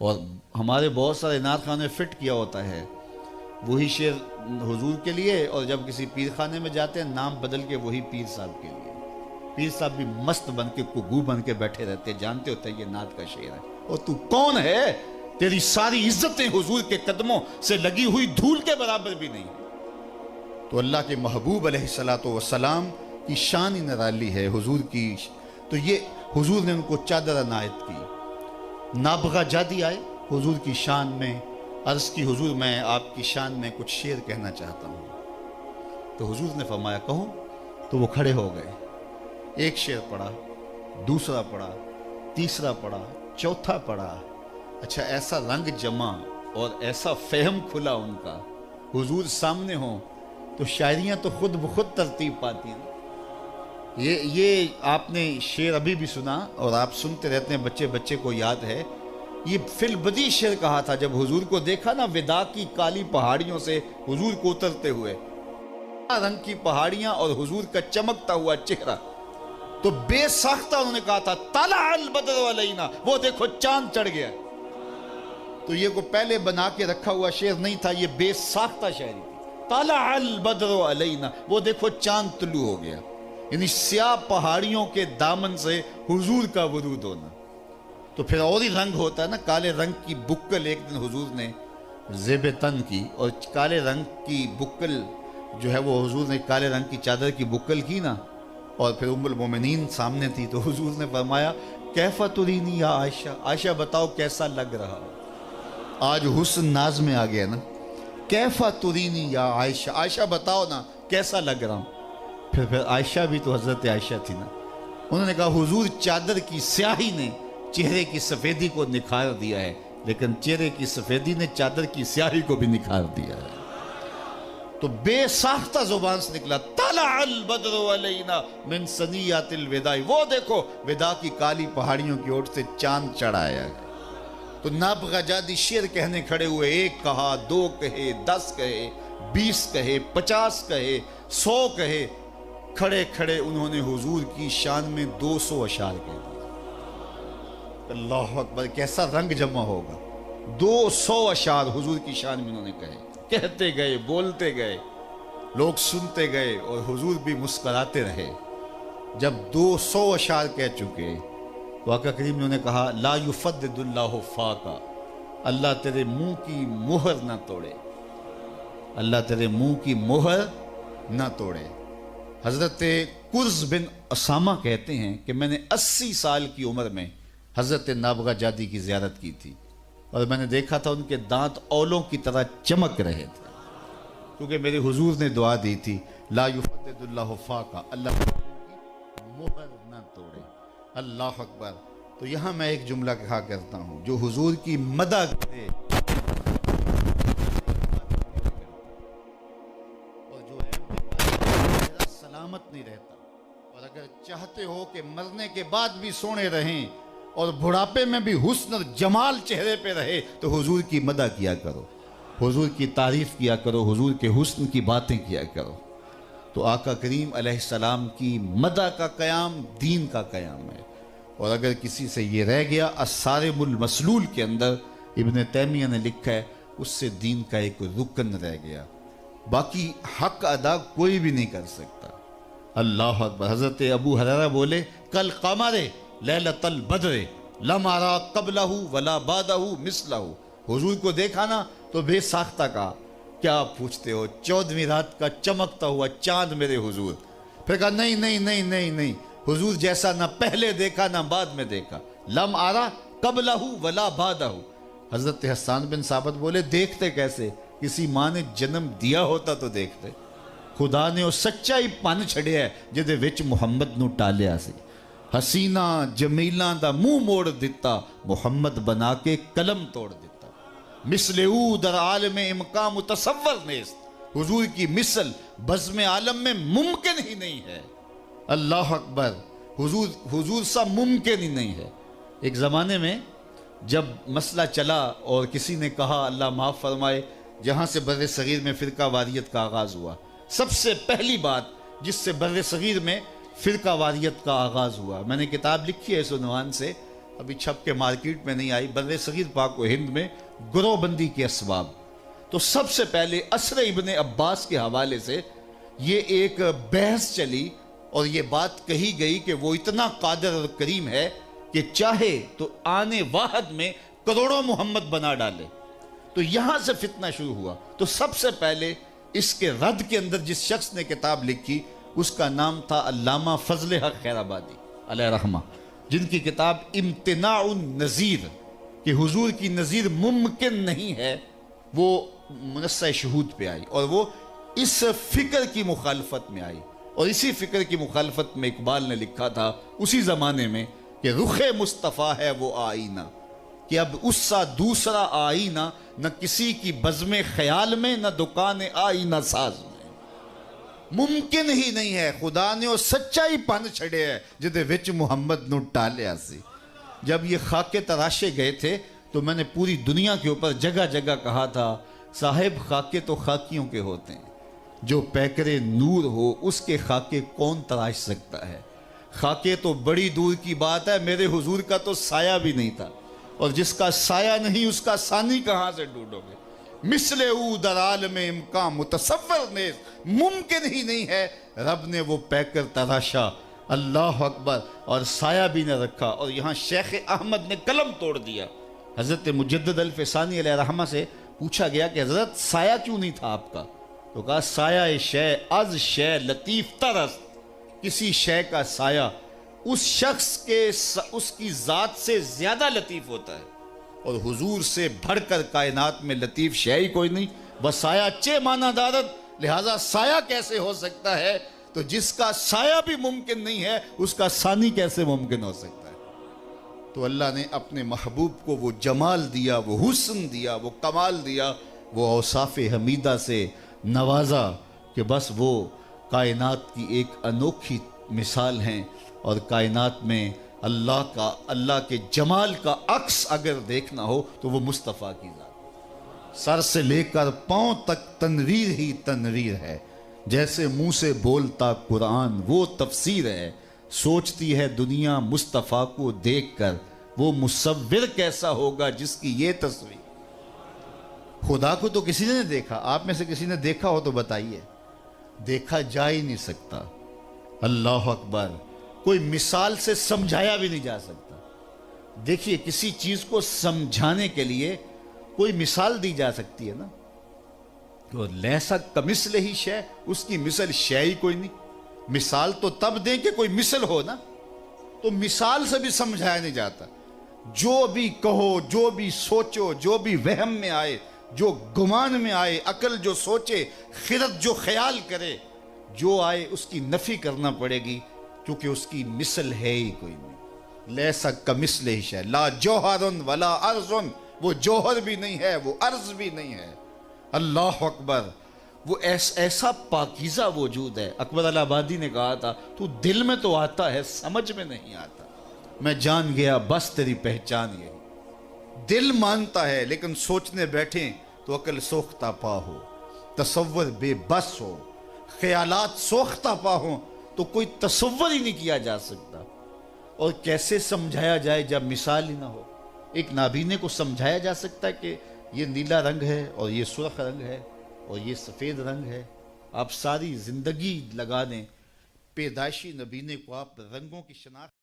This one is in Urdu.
اور ہمارے بہت سارے نعت خانے فٹ کیا ہوتا ہے وہی شعر حضور کے لیے، اور جب کسی پیر خانے میں جاتے ہیں نام بدل کے وہی پیر صاحب کے لیے۔ پیر صاحب بھی مست بن کے کگو بن کے بیٹھے رہتے، جانتے ہوتے ہیں یہ نعت کا شعر ہے۔ اور تو کون ہے؟ تیری ساری عزتیں حضور کے قدموں سے لگی ہوئی دھول کے برابر بھی نہیں۔ تو اللہ کے محبوب علیہ السلام کی شان ہی نرالی ہے حضور کی، تو یہ حضور نے ان کو چادر عنایت کی۔ نابغہ جادی آئے حضور کی شان میں، عرض کی حضور میں آپ کی شان میں کچھ شعر کہنا چاہتا ہوں۔ تو حضور نے فرمایا کہو، تو وہ کھڑے ہو گئے، ایک شعر پڑھا، دوسرا پڑھا، تیسرا پڑھا، چوتھا پڑھا۔ اچھا ایسا رنگ جمع اور ایسا فہم کھلا ان کا، حضور سامنے ہوں تو شاعریاں تو خود بخود ترتیب پاتی ہیں۔ یہ آپ نے شعر ابھی بھی سنا اور آپ سنتے رہتے ہیں، بچے بچے کو یاد ہے۔ یہ فی البدی شعر کہا تھا جب حضور کو دیکھا نا وداع کی کالی پہاڑیوں سے حضور کو اترتے ہوئے، رنگ کی پہاڑیاں اور حضور کا چمکتا ہوا چہرہ، تو بے ساختہ انہوں نے کہا تھا طلع البدر علینا، وہ دیکھو چاند چڑھ گیا۔ تو یہ کو پہلے بنا کے رکھا ہوا شعر نہیں تھا، یہ بے ساختہ شاعری تھی۔ طلع البدر علینا، وہ دیکھو چاند طلوع ہو گیا، یعنی سیاہ پہاڑیوں کے دامن سے حضور کا ورود ہونا۔ تو پھر اور ہی رنگ ہوتا ہے نا، کالے رنگ کی بکل ایک دن حضور نے زیب تن کی، اور کالے رنگ کی بکل جو ہے وہ حضور نے کالے رنگ کی چادر کی بکل کی نا، اور پھر ام المومنین سامنے تھی، تو حضور نے فرمایا کیفا ترینی یا عائشہ، عائشہ بتاؤ کیسا لگ رہا ہو۔ آج حسن ناز میں آ گیا نا، کیفا ترینی یا عائشہ، عائشہ بتاؤ نا کیسا لگ رہا ہوں۔ پھر عائشہ بھی تو حضرت عائشہ تھی نا، انہوں نے کہا حضور چادر کی سیاہی نے چہرے کی سفیدی کو نکھار دیا ہے، لیکن چہرے کی سفیدی نے چادر کی سیاہی کو بھی نکھار دیا ہے۔ تو بے ساختہ زبان سے نکلا طلع البدر علینا من ثنیات الوداع، وہ دیکھو وداع کی کالی پہاڑیوں کی اوٹ سے چاند چڑھایا ہے۔ تو نابغہ جادی شعر کہنے کھڑے ہوئے، ایک کہا، دو کہے، 10 کہے، 20 کہے، 50 کہے، 100 کہے، کھڑے کھڑے انہوں نے حضور کی شان میں 200 اشعار کہہ دیے۔ اللہ اکبر، کیسا رنگ جمع ہوگا۔ 200 اشعار حضور کی شان میں انہوں نے کہے، کہتے گئے، بولتے گئے، لوگ سنتے گئے، اور حضور بھی مسکراتے رہے۔ جب 200 اشعار کہہ چکے تو آقا کریم نے کہا لا یفدد اللہ فاکا، اللہ تیرے منہ کی مہر نہ توڑے، اللہ تیرے منہ کی مہر نہ توڑے۔ حضرت قرز بن اسامہ کہتے ہیں کہ میں نے 80 سال کی عمر میں حضرت نابغہ جادی کی زیارت کی تھی، اور میں نے دیکھا تھا ان کے دانت اولوں کی طرح چمک رہے تھے، کیونکہ میرے حضور نے دعا دی تھی لا یفدد اللہ فاکا، اللہ مہر نہ توڑے۔ اللہ اکبر۔ تو یہاں میں ایک جملہ کہا کرتا ہوں، جو حضور کی مدح کرے اور جو سلامت نہیں رہتا، اور اگر چاہتے ہو کہ مرنے کے بعد بھی سونے رہیں اور بڑھاپے میں بھی حسن اور جمال چہرے پہ رہے، تو حضور کی مدح کیا کرو، حضور کی تعریف کیا کرو، حضور کے حسن کی باتیں کیا کرو۔ تو آقا کریم علیہ السلام کی مدح کا قیام دین کا قیام ہے، اور اگر کسی سے یہ رہ گیا، الصارم المسلول کے اندر ابن تیمیہ نے لکھا ہے اس سے دین کا ایک رکن رہ گیا، باقی حق ادا کوئی بھی نہیں کر سکتا۔ اللہ اکبر۔ حضرت ابو ہریرہ بولے کل قمر لیلۃ البدر لم ارى قبلہ ولا بعدہ مثلہ، حضور کو دیکھا نا تو بے ساختہ کہا کیا پوچھتے ہو، 14ویں رات کا چمکتا ہوا چاند میرے حضور۔ پھر کہا نہیں نہیں نہیں نہیں نہیں، حضور جیسا نہ پہلے دیکھا نہ بعد میں دیکھا، لم ارى قبلہ ولا بعدہ۔ حضرت حسان بن ثابت بولے دیکھتے کیسے، کسی ماں نے جنم دیا ہوتا تو دیکھتے، خدا نے وہ سچائی پن چھڑیا ہے جدے وچ محمد نو ٹالیا سی، حسینہ جمیلاں دا منہ موڑ دیتا، محمد بنا کے قلم توڑ دیتا، مثل او در عالم امکان متصور نیست، حضور کی مثل بزم عالم میں ممکن ہی نہیں ہے۔ اللہ اکبر۔ حضور سا ممکن ہی نہیں ہے۔ ایک زمانے میں جب مسئلہ چلا اور کسی نے کہا اللہ معاف فرمائے، جہاں سے بر صغیر میں فرقہ واریت کا آغاز ہوا، سب سے پہلی بات جس سے بر صغیر میں فرقہ واریت کا آغاز ہوا، میں نے کتاب لکھی ہے اس عنوان سے ابھی چھپ کے مارکیٹ میں نہیں آئی، بر صغیر پاک و ہند میں گروہ بندی کے اسباب۔ تو سب سے پہلے اسر ابن عباس کے حوالے سے یہ ایک بحث چلی اور یہ بات کہی گئی کہ وہ اتنا قادر اور کریم ہے کہ چاہے تو آنے واحد میں کروڑوں محمد بنا ڈالے۔ تو یہاں سے فتنہ شروع ہوا۔ تو سب سے پہلے اس کے رد کے اندر جس شخص نے کتاب لکھی اس کا نام تھا علامہ فضل حق خیر آبادی علیہ رحمہ، جن کی کتاب امتناع النظیر کہ حضور کی نظیر ممکن نہیں ہے وہ منصہ شہود پہ آئی، اور وہ اس فکر کی مخالفت میں آئی۔ اور اسی فکر کی مخالفت میں اقبال نے لکھا تھا اسی زمانے میں کہ رخ مصطفیٰ ہے وہ آئینہ، کہ اب اس سا دوسرا آئینہ نہ کسی کی بزم خیال میں نہ دکان آئینہ ساز میں۔ ممکن ہی نہیں ہے، خدا نے وہ سچائی پن چھڑے ہے جدے وچ محمد نو ٹالیا سی۔ جب یہ خاکے تراشے گئے تھے تو میں نے پوری دنیا کے اوپر جگہ جگہ کہا تھا صاحب خاکے تو خاکیوں کے ہوتے ہیں، جو پیکرے نور ہو اس کے خاکے کون تراش سکتا ہے؟ خاکے تو بڑی دور کی بات ہے، میرے حضور کا تو سایہ بھی نہیں تھا، اور جس کا سایہ نہیں اس کا ثانی کہاں سے ڈھونڈو گے؟ مثل او در عالم امکان متصور نیز، ممکن ہی نہیں ہے رب نے وہ پیکر تراشا، اللہ اکبر، اور سایہ بھی نہ رکھا۔ اور یہاں شیخ احمد نے قلم توڑ دیا۔ حضرت مجدد الفسانی علیہ رحمہ سے پوچھا گیا کہ حضرت سایہ کیوں نہیں تھا آپ کا؟ تو کہا سایہ شے از شے لطیف ترست، کسی شے کا سایہ اس شخص کے اس کی ذات سے زیادہ لطیف ہوتا ہے، اور حضور سے بڑھ کر کائنات میں لطیف شے ہی کوئی نہیں۔ بس سایہ چے مانا دارت، لہٰذا سایہ کیسے ہو سکتا ہے؟ تو جس کا سایہ بھی ممکن نہیں ہے اس کا ثانی کیسے ممکن ہو سکتا ہے؟ تو اللہ نے اپنے محبوب کو وہ جمال دیا، وہ حسن دیا، وہ کمال دیا، وہ اوصاف حمیدہ سے نوازا کہ بس وہ کائنات کی ایک انوکھی مثال ہیں۔ اور کائنات میں اللہ کے جمال کا عکس اگر دیکھنا ہو تو وہ مصطفیٰ کی ذات، سر سے لے کر پاؤں تک تنویر ہی تنویر ہے، جیسے منہ سے بولتا قرآن وہ تفسیر ہے، سوچتی ہے دنیا مصطفیٰ کو دیکھ کر وہ مصور کیسا ہوگا جس کی یہ تصویر۔ خدا کو تو کسی نے نہیں دیکھا، آپ میں سے کسی نے دیکھا ہو تو بتائیے، دیکھا جا ہی نہیں سکتا۔ اللہ اکبر، کوئی مثال سے سمجھایا بھی نہیں جا سکتا۔ دیکھیے کسی چیز کو سمجھانے کے لیے کوئی مثال دی جا سکتی ہے نا، تو لیسا کمثلہ ہی شے، اس کی مثل شے ہی کوئی نہیں۔ مثال تو تب دیں کہ کوئی مثل ہو نا، تو مثال سے بھی سمجھایا نہیں جاتا۔ جو بھی کہو، جو بھی سوچو، جو بھی وہم میں آئے، جو گمان میں آئے، عقل جو سوچے، خرد جو خیال کرے، جو آئے اس کی نفی کرنا پڑے گی، کیونکہ اس کی مثل ہے ہی کوئی نہیں۔ لیسا کمثلہ ہی شے، لا جوہر ولا ارض، وہ جوہر بھی نہیں ہے، وہ ارض بھی نہیں ہے۔ اللہ اکبر، وہ ایسا پاکیزہ وجود ہے۔ اکبر الہٰبادی نے کہا تھا تو دل میں تو آتا ہے سمجھ میں نہیں آتا، میں جان گیا بس تیری پہچان یہی۔ دل مانتا ہے لیکن سوچنے بیٹھیں تو عقل سوختہ پا ہو، تصور بے بس ہو، خیالات سوختہ پا ہوں تو کوئی تصور ہی نہیں کیا جا سکتا۔ اور کیسے سمجھایا جائے جب مثال ہی نہ ہو؟ ایک نابینے کو سمجھایا جا سکتا ہے کہ یہ نیلا رنگ ہے اور یہ سرخ رنگ ہے اور یہ سفید رنگ ہے؟ آپ ساری زندگی لگا دیں، پیدائشی نبینے کو آپ رنگوں کی شناخت